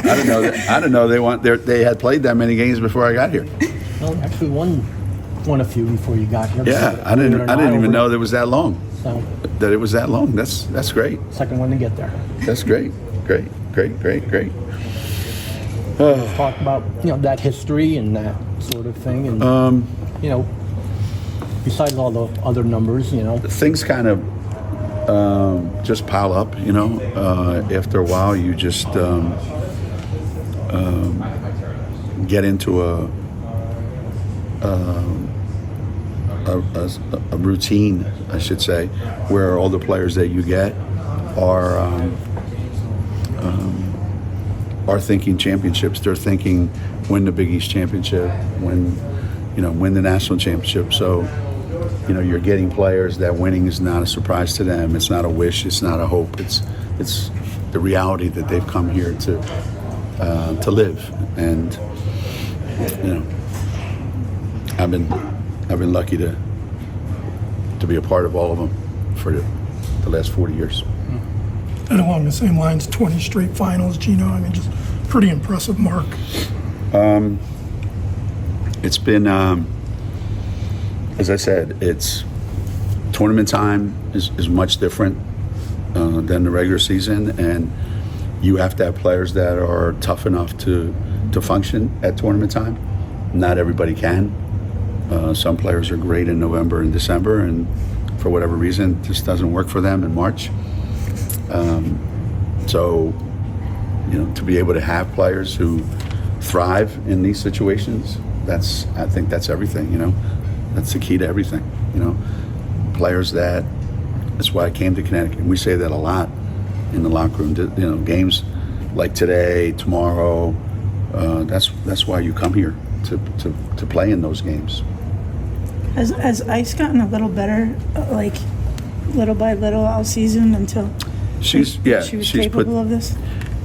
I didn't know that. I didn't know they had played that many games before I got here. Well, actually, won a few before you got here. Yeah, I didn't even know that was that long. So that it was that long. That's great. Second one to get there. That's great. Great. Talk about that history and that sort of thing, and besides all the other numbers, things kind of just pile up. After a while, you just get into a routine, I should say, where all the players that you get are thinking championships. They're thinking win the Big East championship, win the national championship. So, you're getting players that winning is not a surprise to them. It's not a wish. It's not a hope. It's the reality that they've come here to live. And I've been lucky to be a part of all of them for the last 40 years. And along the same lines, 20 straight finals, Geno. I mean, just pretty impressive mark. It's been, as I said, it's tournament time is much different than the regular season, and you have to have players that are tough enough to function at tournament time. Not everybody can. Some players are great in November and December, and for whatever reason, this doesn't work for them in March. So, to be able to have players who thrive in these situations, I think that's everything, That's the key to everything, Players that's why I came to Connecticut. And we say that a lot in the locker room, games like today, tomorrow, that's why you come here to play in those games. Has ice gotten a little better, like little by little all season until she was capable of this?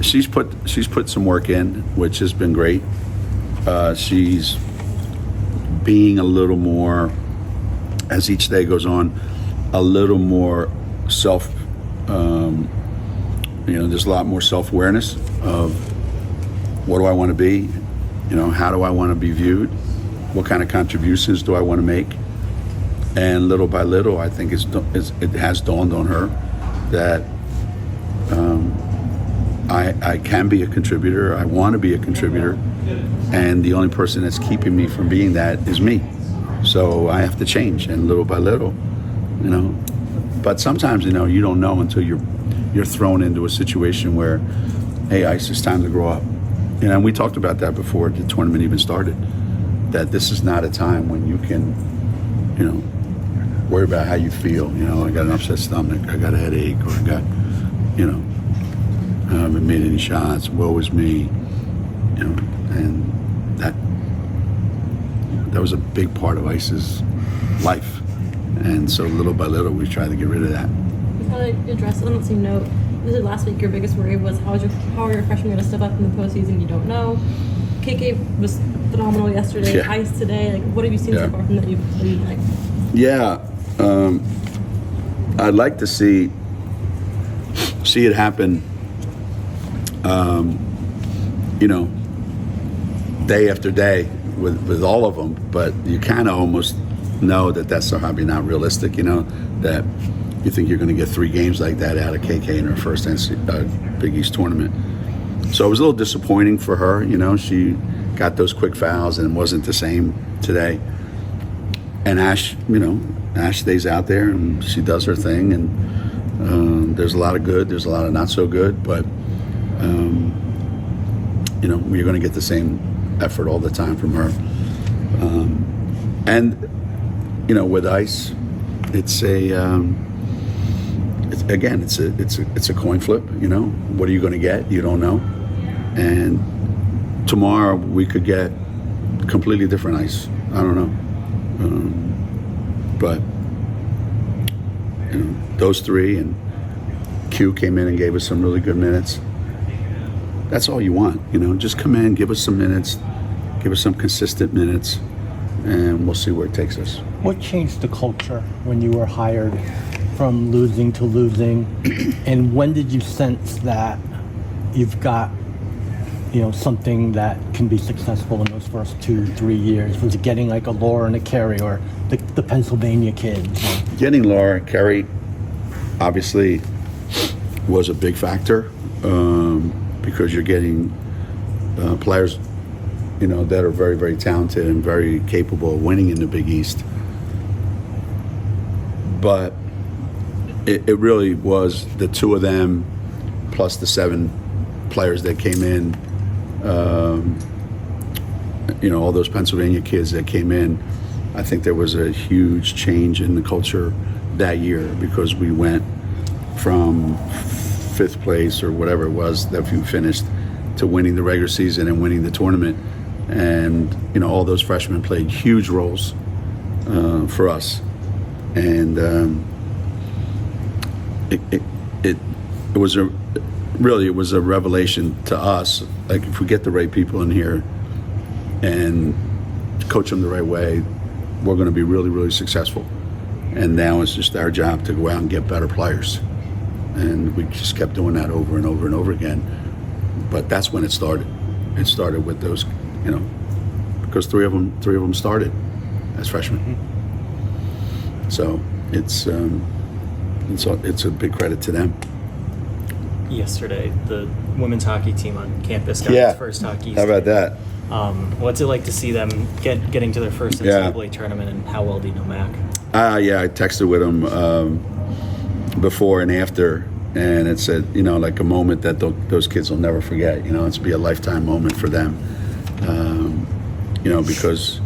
She's put some work in, which has been great. She's being a little more, as each day goes on, a little more self. There's a lot more self-awareness of what do I want to be, how do I want to be viewed, what kind of contributions do I want to make, and little by little, I think it has dawned on her that I can be a contributor. I want to be a contributor, and the only person that's keeping me from being that is me. So I have to change, and little by little, But sometimes, you don't know until you're thrown into a situation where, hey, Ice, it's time to grow up. And we talked about that before the tournament even started. That this is not a time when you can, worry about how you feel. I got an upset stomach, I got a headache, or I got, I haven't made any shots, woe is me, and that was a big part of Ice's life. And so little by little, we tried to get rid of that. You kind of addressed on the same note. This is last week. Your biggest worry was how are your freshmen going to step up in the postseason? You don't know. KK was phenomenal yesterday. Yeah. Ice today. What have you seen so far from that you like? Yeah, I'd like to see it happen. Day after day with all of them, but you kind of almost know that that's probably not realistic. That you think you're going to get 3 games like that out of KK in her first Big East tournament. So it was a little disappointing for her. She got those quick fouls and it wasn't the same today. And Ash stays out there and she does her thing. And there's a lot of good, there's a lot of not so good, but you're going to get the same effort all the time from her. With Ice, it's a coin flip. What are you going to get? You don't know. And tomorrow we could get completely different Ice. I don't know. But those 3 and Q came in and gave us some really good minutes. That's all you want. Just come in, give us some minutes, give us some consistent minutes, and we'll see where it takes us. What changed the culture when you were hired from losing to losing? And when did you sense that you've got something that can be successful in those first 2-3 years? Was it getting like a Laura and a Kerry, or the Pennsylvania kids? Getting Laura, Kerry, obviously was a big factor, because you're getting players, that are very, very talented and very capable of winning in the Big East. But it really was the two of them plus the 7 players that came in, all those Pennsylvania kids that came in. I think there was a huge change in the culture that year, because we went from 5th place or whatever it was that we finished to winning the regular season and winning the tournament. And, all those freshmen played huge roles for us. And it was a revelation to us. Like, if we get the right people in here and coach them the right way, we're going to be really, really successful. And now it's just our job to go out and get better players. And we just kept doing that over and over and over again. But that's when it started. It started with those, because three of them started as freshmen. So it's a big credit to them. Yesterday, the women's hockey team on campus got its first hockey. How about that? What's it like to see them getting to their first NCAA tournament, and how well do you know Mac? Yeah, I texted with him before and after, and it said, like a moment that those kids will never forget. It's be a lifetime moment for them. Because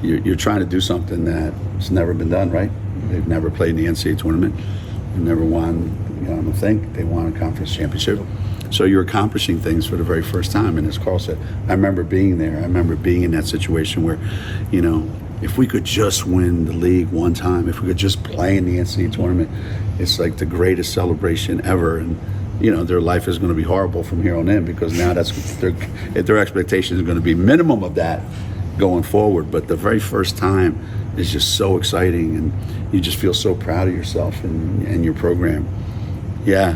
you're trying to do something that's never been done, right? They've never played in the NCAA tournament. They've never won, I think they won a conference championship. So you're accomplishing things for the very first time. And as Carl said, I remember being there. I remember being in that situation where, if we could just win the league one time, if we could just play in the NCAA tournament, it's like the greatest celebration ever. And, their life is going to be horrible from here on in, because now that's their expectation is going to be minimum of that going forward. But the very first time is just so exciting, and you just feel so proud of yourself and your program. Yeah.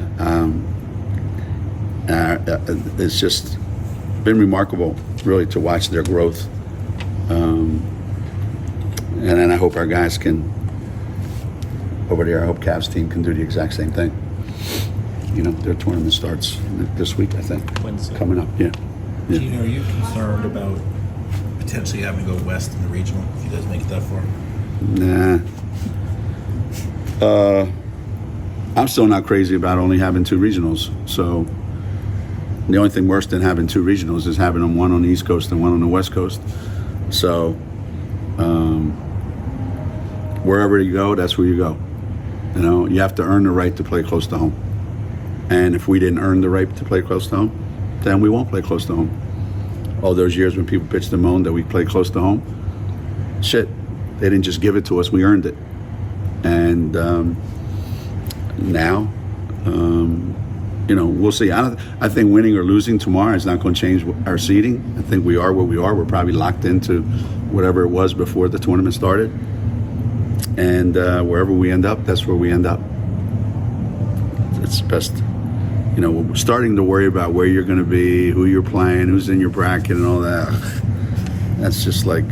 It's just been remarkable, really, to watch their growth. And then I hope our guys can, over there, I hope Cavs team can do the exact same thing. Their tournament starts this week, I think. Wednesday. Coming up, yeah. Geno, are you concerned about potentially having to go west in the regional if he does make it that far? Nah. I'm still not crazy about only having 2 regionals. So the only thing worse than having 2 regionals is having them, one on the East Coast and one on the West Coast. So wherever you go, that's where you go. You have to earn the right to play close to home. And if we didn't earn the right to play close to home, then we won't play close to home. All those years when people pitched and moaned that we play close to home, shit, they didn't just give it to us, we earned it. And now, we'll see. I think winning or losing tomorrow is not going to change our seeding. I think we are where we are. We're probably locked into whatever it was before the tournament started. And wherever we end up, that's where we end up. It's best. We're starting to worry about where you're going to be, who you're playing, who's in your bracket, and all that. That's just like,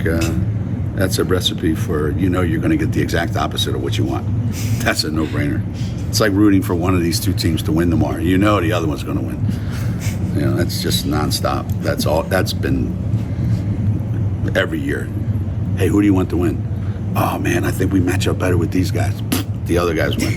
that's a recipe for, you're going to get the exact opposite of what you want. That's a no-brainer. It's like rooting for one of these 2 teams to win tomorrow. The other one's going to win. That's just nonstop. That's all. That's been every year. Hey, who do you want to win? Oh, man, I think we match up better with these guys. The other guys win.